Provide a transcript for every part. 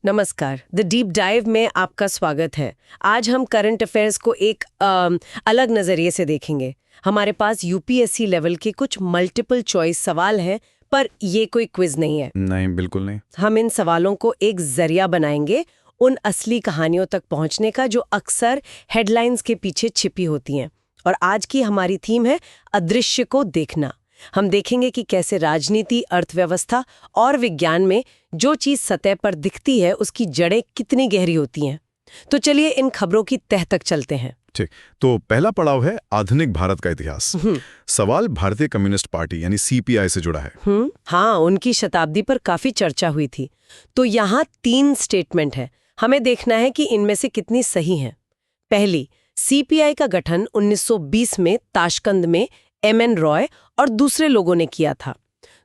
नमस्कार। The deep dive में आपका स्वागत है। आज हम करंट अफेयर्स को एक अलग नज़रिए से देखेंगे। हमारे पास यूपीएससी लेवल के कुछ मल्टीपल चॉइस सवाल हैं, पर ये कोई क्विज नहीं है। नहीं, बिल्कुल नहीं। हम इन सवालों को एक जरिया बनाएंगे उन असली कहानियों तक पहुंचने का जो अक्सर हेडलाइंस के पीछे छिपी होती हैं। और आज की हमारी थीम है अदृश्य को देखना। हम देखेंगे कि कैसे राजनीति, अर्थव्यवस्था और विज्ञान में जो चीज सतह पर दिखती है उसकी जड़ें कितनी गहरी होती हैं। तो चलिए इन खबरों की तह तक चलते हैं। ठीक, तो पहला पड़ाव है आधुनिक भारत का इतिहास। सवाल भारतीय कम्युनिस्ट पार्टी यानी सीपीआई से जुड़ा है। हाँ, उनकी शताब्दी पर काफी चर्चा हुई थी। तो यहाँ 3 स्टेटमेंट है, हमें देखना है कि इनमें से कितनी सही हैं। पहली, सीपीआई का गठन 1920 में ताशकंद में एमएन रॉय और दूसरे लोगों ने किया था।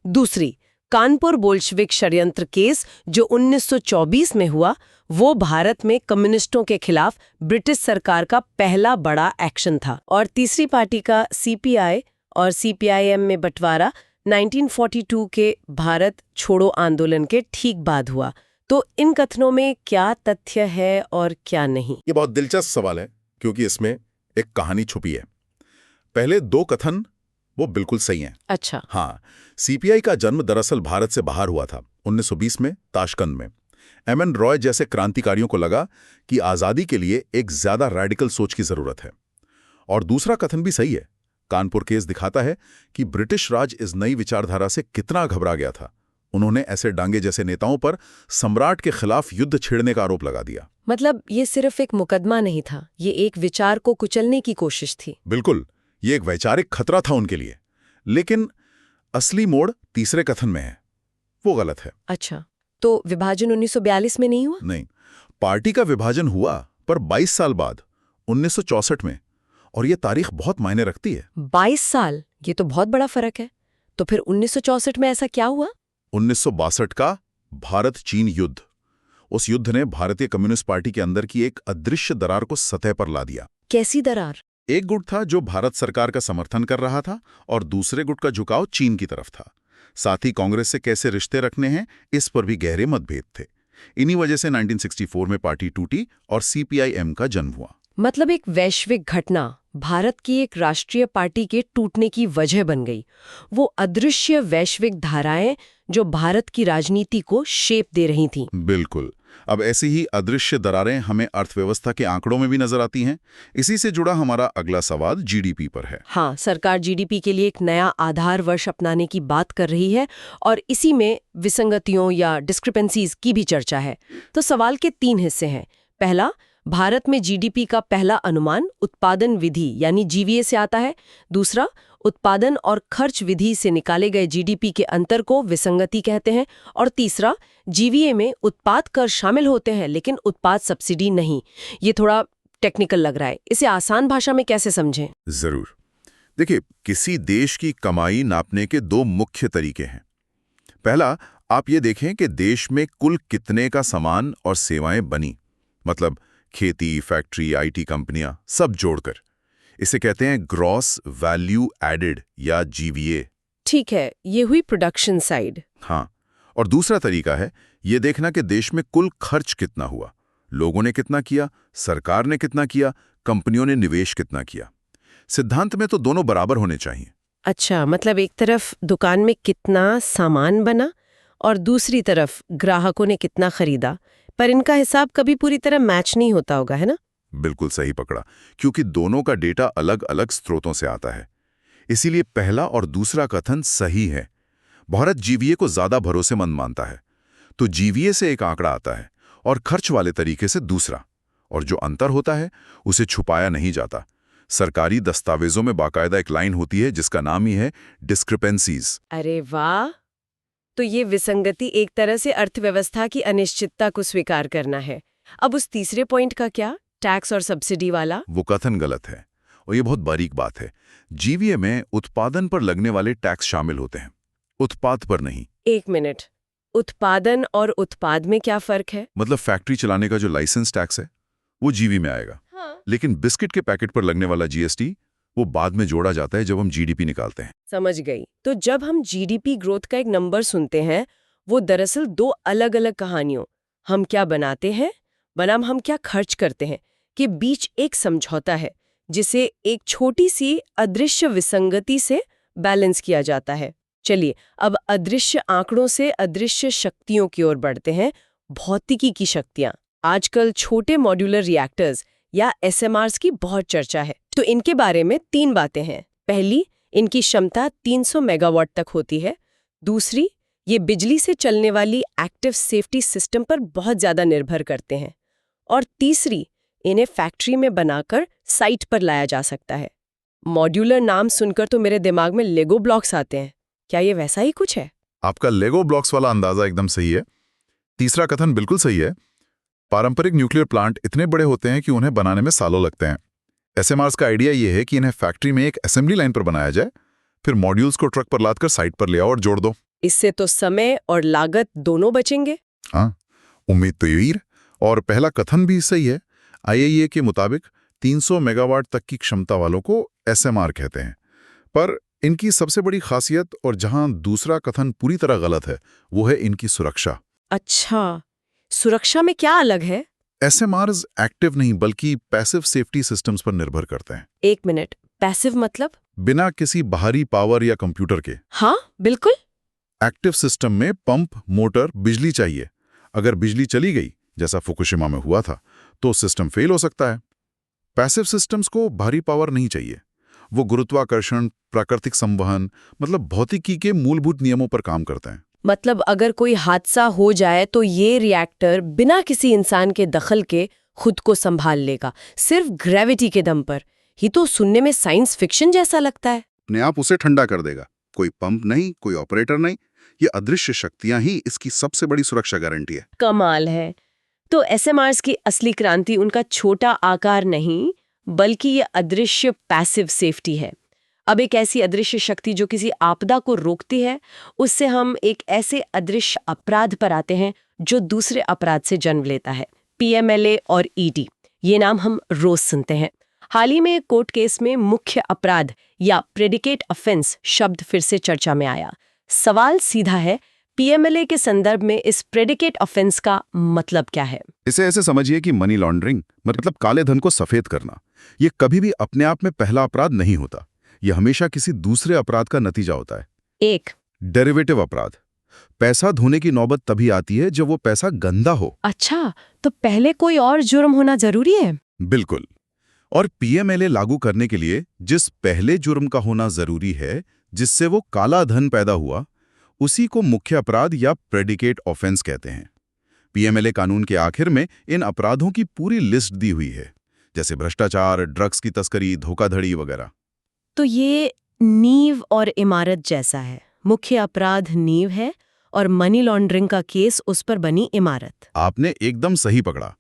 दूसरी, कानपुर बोल्शेविक षड्यंत्र केस जो 1924 में हुआ, वो भारत में कम्युनिस्टों के खिलाफ ब्रिटिश सरकार का पहला बड़ा एक्शन था। और तीसरी पार्टी का सीपीआई और सीपीआईएम में बंटवारा 1942 के भारत छोड़ो आंदोलन के ठीक बाद हुआ। तो इन कथनों में क्या तथ्य है और क्या नहीं? ये बहुत दिलचस्प सवाल है क्योंकि इसमें एक कहानी छुपी है। पहले 2 कथन वो बिल्कुल सही हैं। अच्छा। हाँ, सीपीआई का जन्म दरअसल भारत से बाहर हुआ था 1920 में ताशकंद में। एमएन रॉय जैसे क्रांतिकारियों को लगा कि आज़ादी के लिए एक ज्यादा रैडिकल सोच की जरूरत है। और दूसरा कथन भी सही है। कानपुर केस दिखाता है कि ब्रिटिश राज इस नई विचारधारा से कितना घबरा गया था। उन्होंने ऐसे डांगे जैसे नेताओं पर सम्राट के खिलाफ युद्ध छेड़ने का आरोप लगा दिया। मतलब ये सिर्फ एक मुकदमा नहीं था, ये एक विचार को कुचलने की कोशिश थी। बिल्कुल, ये एक वैचारिक खतरा था उनके लिए। लेकिन असली मोड़ तीसरे कथन में है, वो गलत है। अच्छा, तो विभाजन 1942 में नहीं हुआ? नहीं, पार्टी का विभाजन हुआ पर 22 साल बाद 1964 में, और ये तारीख बहुत मायने रखती है। 22 साल, ये तो बहुत बड़ा फर्क है। तो फिर 1964 में ऐसा क्या हुआ? 1962 का भारत चीन युद्ध। उस युद्ध ने भारतीय कम्युनिस्ट पार्टी के अंदर की एक अदृश्य दरार को सतह पर ला दिया। कैसी दरार? एक गुट था जो भारत सरकार का समर्थन कर रहा था और दूसरे गुट का झुकाव चीन की तरफ था। साथ ही कांग्रेस से कैसे रिश्ते रखने हैं, इस पर भी गहरे मतभेद थे। इन्हीं वजह से 1964 में पार्टी टूटी और सीपीआईएम का जन्म हुआ। मतलब एक वैश्विक घटना भारत की एक राष्ट्रीय पार्टी के टूटने की वजह बन गई। वो अदृश्य वैश्विक धाराएं जो भारत की राजनीति को शेप दे रही थीं। बिल्कुल। अब ऐसी ही अदृश्य दरारें हमें अर्थव्यवस्था के आंकड़ों में भी नजर आती हैं। इसी से जुड़ा हमारा अगला सवाल जीडीपी पर है। हाँ, सरकार जीडीपी के लिए एक नया आधार वर्ष अपनाने की बात कर रही है और इसी में विसंगतियों या डिस्क्रिपेंसीज की भी चर्चा है। तो सवाल के 3 हिस्से हैं। पहला, भारत में जीडीपी का पहला अनुमान उत्पादन विधि यानी जीवीए से आता है। दूसरा, उत्पादन और खर्च विधि से निकाले गए जीडीपी के अंतर को विसंगति कहते हैं। और तीसरा, जीवीए में उत्पाद कर शामिल होते हैं लेकिन उत्पाद सब्सिडी नहीं। ये थोड़ा टेक्निकल लग रहा है, इसे आसान भाषा में कैसे समझें? जरूर। देखिए, किसी देश की कमाई नापने के 2 मुख्य तरीके हैं। पहला, आप ये देखें कि देश में कुल कितने का सामान और सेवाएं बनी, मतलब खेती, फैक्ट्री, आईटी कंपनियां, सब जोड़कर। इसे कहते हैं ग्रॉस वैल्यू एडेड या जीवीए। ठीक है, ये हुई प्रोडक्शन साइड। हाँ, और दूसरा तरीका है ये देखना कि देश में कुल खर्च कितना हुआ, लोगों ने कितना किया, सरकार ने कितना किया, कंपनियों ने निवेश कितना किया। सिद्धांत में तो दोनों बराबर होने चाहिए। अच्छा, मतलब एक तरफ दुकान में कितना सामान बना और दूसरी तरफ ग्राहकों ने कितना खरीदा, पर इनका हिसाब कभी पूरी तरह मैच नहीं होता होगा, है ना? बिल्कुल सही पकड़ा, क्योंकि दोनों का डेटा अलग अलग स्रोतों से आता है। इसीलिए पहला और दूसरा कथन सही है। भारत जीवीए को ज्यादा भरोसेमंद मानता है, तो जीवीए से एक आंकड़ा आता है और खर्च वाले तरीके से दूसरा, और जो अंतर होता है उसे छुपाया नहीं जाता। सरकारी दस्तावेजों में बाकायदा एक लाइन होती है जिसका नाम ही है डिस्क्रिपेंसीज। अरे वाह! तो ये विसंगति एक तरह से अर्थव्यवस्था की अनिश्चितता को स्वीकार करना है। अब उस तीसरे पॉइंट का क्या, टैक्स और सब्सिडी वाला? वो कथन गलत है और ये बहुत बारीक बात है। जीवीए में उत्पादन पर लगने वाले टैक्स शामिल होते हैं, उत्पाद पर नहीं। 1 मिनट, उत्पादन और उत्पाद में क्या फर्क है? मतलब फैक्ट्री चलाने का जो लाइसेंस टैक्स है वो जीवी में आएगा। हाँ। लेकिन बिस्किट के पैकेट पर लगने वाला जीएसटी वो बाद में जोड़ा जाता है जब हम जीडीपी निकालते हैं। समझ गई। तो जब हम जीडीपी ग्रोथ का एक नंबर सुनते हैं, वो दरअसल 2 अलग-अलग कहानियों, हम क्या बनाते हैं बनाम हम क्या खर्च करते हैं के बीच एक समझौता है जिसे एक छोटी सी अदृश्य विसंगति से बैलेंस किया जाता है। चलिए अब अदृश्य आंकड़ों से अदृश्य शक्तियों की ओर बढ़ते हैं। भौतिकी की शक्तियां। आजकल छोटे मॉड्यूलर रिएक्टर्स या एसएमआर्स की बहुत चर्चा है। तो इनके बारे में 3 बातें हैं। पहली, इनकी क्षमता 300 मेगावाट तक होती है। दूसरी, ये बिजली से चलने वाली एक्टिव सेफ्टी सिस्टम पर बहुत ज्यादा निर्भर करते हैं। और तीसरी, इन्हें फैक्ट्री में बनाकर साइट पर लाया जा सकता है। मॉड्यूलर नाम सुनकर तो मेरे दिमाग में लेगो ब्लॉक्स आते हैं। क्या ये वैसा ही कुछ है? आपका लेगो ब्लॉक्स वाला अंदाजा एकदम सही है। तीसरा कथन बिल्कुल सही है। पारंपरिक न्यूक्लियर प्लांट इतने बड़े होते हैं कि उन्हें बनाने में सालों लगते हैं। एसएमआर्स का आइडिया ये है कि इन्हें फैक्ट्री में एक असेंबली लाइन पर बनाया जाए, फिर मॉड्यूल्स को ट्रक पर लादकर साइट पर ले आओ और जोड़ दो। इससे तो समय और लागत दोनों बचेंगे। हाँ, उम्मीद तो यही है। और पहला कथन भी सही है। आईएईए के मुताबिक 300 मेगावाट तक की क्षमता वालों को एसएमआर कहते हैं। पर इनकी सबसे बड़ी खासियत और जहां दूसरा कथन पूरी तरह गलत है, वो है इनकी सुरक्षा। अच्छा, सुरक्षा में क्या अलग है? एसएमआर्स एक्टिव नहीं बल्कि पैसिव सेफ्टी सिस्टम्स पर निर्भर करते हैं। 1 मिनट, पैसिव मतलब? बिना किसी बाहरी पावर या कंप्यूटर के। हाँ बिल्कुल। एक्टिव सिस्टम में पंप, मोटर, बिजली चाहिए। अगर बिजली चली गई, जैसा फुकुशिमा में हुआ था, तो सिस्टम फेल हो सकता है। पैसिव सिस्टम्स को भारी पावर नहीं चाहिए। वो गुरुत्वाकर्षण, प्राकृतिक संवहन, मतलब भौतिकी के मूलभूत नियमों पर काम करते हैं। मतलब अगर कोई हादसा हो जाए तो ये रिएक्टर बिना किसी इंसान के दखल के खुद को संभाल लेगा, सिर्फ ग्रेविटी के दम पर। ही तो सुनने में साइंस फिक्शन जैसा लगता है। अपने आप उसे ठंडा कर देगा। कोई पंप नहीं, कोई ऑपरेटर नहीं। ये अदृश्य शक्तियां ही इसकी सबसे बड़ी सुरक्षा गारंटी है। कमाल है। तो एसएमआर्स की असली क्रांति उनका छोटा आकार नहीं, बल्कि ये अदृश्य पैसिव सेफ्टी है। अब एक ऐसी अदृश्य शक्ति जो किसी आपदा को रोकती है, उससे हम एक ऐसे अदृश्य अपराध पर आते हैं जो दूसरे अपराध से जन्म लेता है, पीएमएलए और ईडी। ये नाम हम रोज सुनते हैं। हाल ही में एक कोर्ट केस में मुख्य अपराध या प्रेडिकेट ऑफेंस शब्द फिर से चर्चा में आया। सवाल सीधा है, पीएमएलए के संदर्भ में इस प्रेडिकेट ऑफेंस का मतलब क्या है? इसे ऐसे समझिए कि मनी लॉन्ड्रिंग, मतलब काले धन को सफेद करना, ये कभी भी अपने आप में पहला अपराध नहीं होता। यह हमेशा किसी दूसरे अपराध का नतीजा होता है। 1. डेरिवेटिव अपराध। पैसा धोने की नौबत तभी आती है जब वो पैसा गंदा हो। अच्छा, तो पहले कोई और जुर्म होना जरूरी है? बिल्कुल। और पीएमएलए लागू करने के लिए जिस पहले जुर्म का होना जरूरी है, जिससे वो काला धन पैदा हुआ, उसी को मुख्य अपराध या प्रेडिकेट ऑफेंस कहते हैं। पीएमएलए कानून के आखिर में इन अपराधों की पूरी लिस्ट दी हुई है, जैसे भ्रष्टाचार, ड्रग्स की तस्करी, धोखाधड़ी वगैरह। तो ये नींव और इमारत जैसा है। मुख्य अपराध नींव है और मनी लॉन्ड्रिंग का केस उस पर बनी इमारत। आपने एकदम सही पकड़ा।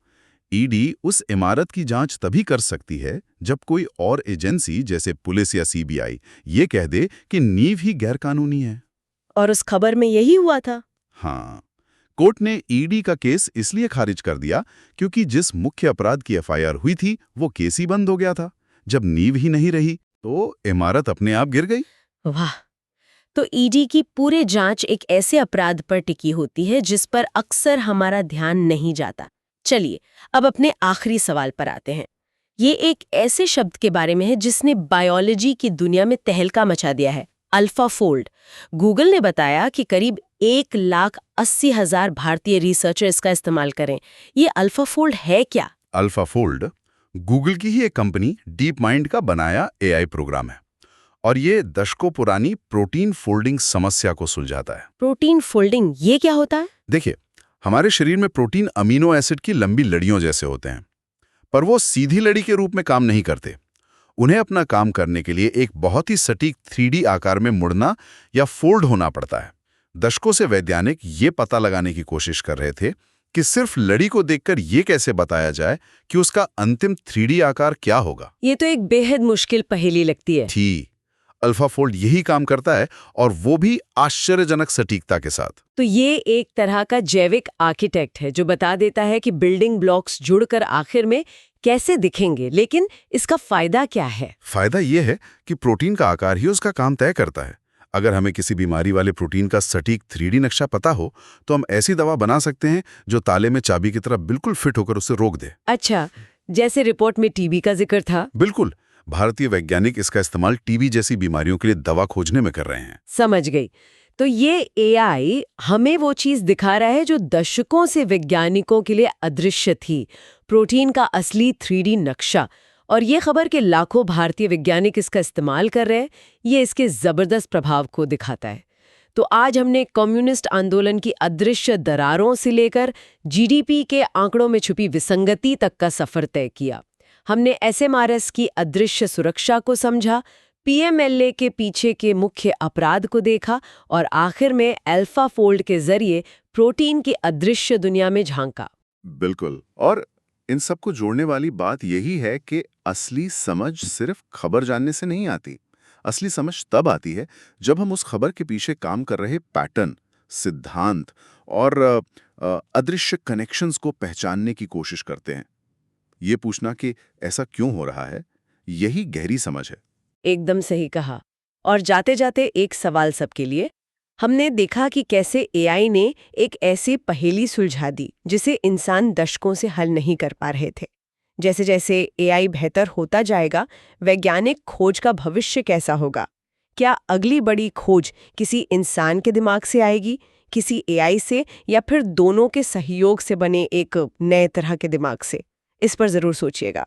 ईडी उस इमारत की जांच तभी कर सकती है जब कोई और एजेंसी जैसे पुलिस या सीबीआई ये कह दे कि नींव ही गैरकानूनी है। और उस खबर में यही हुआ था। हाँ, कोर्ट ने ईडी का केस इसलिए खारिज कर दिया क्योंकि जिस मुख्य अपराध की एफआईआर हुई थी वो केस ही बंद हो गया था। जब नींव ही नहीं रही तो इमारत अपने आप गिर गई। वाह! तो ईडी की पूरे जांच एक ऐसे अपराध पर टिकी होती है जिस पर अक्सर हमारा ध्यान नहीं जाता। चलिए अब अपने आखिरी सवाल पर आते हैं। ये एक ऐसे शब्द के बारे में है जिसने बायोलॉजी की दुनिया में तहलका मचा दिया है, अल्फाफोल्ड। गूगल ने बताया कि करीब 1,80,000 भारतीय रिसर्चर इसका इस्तेमाल करें। ये अल्फाफोल्ड है क्या? अल्फाफोल्ड गूगल की ही एक कंपनी डीप माइंड का बनाया एआई प्रोग्राम है और ये दशकों पुरानी प्रोटीन फोल्डिंग समस्या को सुलझाता है। प्रोटीन फोल्डिंग, ये क्या होता है? देखिए, हमारे शरीर में प्रोटीन अमीनो एसिड की लंबी लड़ियों जैसे होते हैं, पर वो सीधी लड़ी के रूप में काम नहीं करते। उन्हें अपना काम करने के लिए एक बहुत ही सटीक 3D आकार में मुड़ना या फोल्ड होना पड़ता है। दशकों से वैज्ञानिक ये पता लगाने की कोशिश कर रहे थे कि सिर्फ लड़ी को देखकर ये कैसे बताया जाए कि उसका अंतिम 3D आकार क्या होगा। ये तो एक बेहद मुश्किल पहेली लगती है। अल्फाफोल्ड यही काम करता है और वो भी आश्चर्यजनक सटीकता के साथ। तो ये एक तरह का जैविक आर्किटेक्ट है जो बता देता है कि बिल्डिंग ब्लॉक्स जुड़कर आखिर में कैसे दिखेंगे। लेकिन इसका फायदा क्या है? फायदा ये है कि प्रोटीन का आकार ही उसका काम तय करता है। अगर हमें किसी बीमारी वाले प्रोटीन का सटीक 3D नक्शा पता हो तो हम ऐसी दवा बना सकते हैं जो ताले में चाबी की तरह बिल्कुल फिट होकर उसे रोक दे। अच्छा, जैसे रिपोर्ट में टीबी का जिक्र था। बिल्कुल। भारतीय वैज्ञानिक इसका इस्तेमाल टीबी जैसी बीमारियों के लिए दवा खोजने में कर रहे हैं। समझ गई। तो ये एआई हमें वो चीज दिखा रहा है जो दशकों से वैज्ञानिकों के लिए अदृश्य थी, प्रोटीन का असली 3D नक्शा। और ये खबर कि लाखों भारतीय वैज्ञानिक इसका इस्तेमाल कर रहे हैं, ये इसके जबरदस्त प्रभाव को दिखाता है। तो आज हमने कम्युनिस्ट आंदोलन की अदृश्य दरारों से लेकर जीडीपी के आंकड़ों में छुपी विसंगति तक का सफर तय किया। हमने एसएमआरएस की अदृश्य सुरक्षा को समझा, पीएमएलए के पीछे के मुख्य अपराध को देखा और आखिर में अल्फा फोल्ड के जरिए प्रोटीन की अदृश्य दुनिया में झांका। बिल्कुल। और इन सबको जोड़ने वाली बात यही है कि असली समझ सिर्फ खबर जानने से नहीं आती। असली समझ तब आती है जब हम उस खबर के पीछे काम कर रहे पैटर्न, सिद्धांत और अदृश्य कनेक्शंस को पहचानने की कोशिश करते हैं। ये पूछना कि ऐसा क्यों हो रहा है, यही गहरी समझ है। एकदम सही कहा। और जाते जाते एक सवाल सबके लिए, हमने देखा कि कैसे एआई ने एक ऐसी पहेली सुलझा दी जिसे इंसान दशकों से हल नहीं कर पा रहे थे। जैसे जैसे एआई बेहतर होता जाएगा, वैज्ञानिक खोज का भविष्य कैसा होगा? क्या अगली बड़ी खोज किसी इंसान के दिमाग से आएगी, किसी एआई से, या फिर दोनों के सहयोग से बने एक नए तरह के दिमाग से? इस पर जरूर सोचिएगा।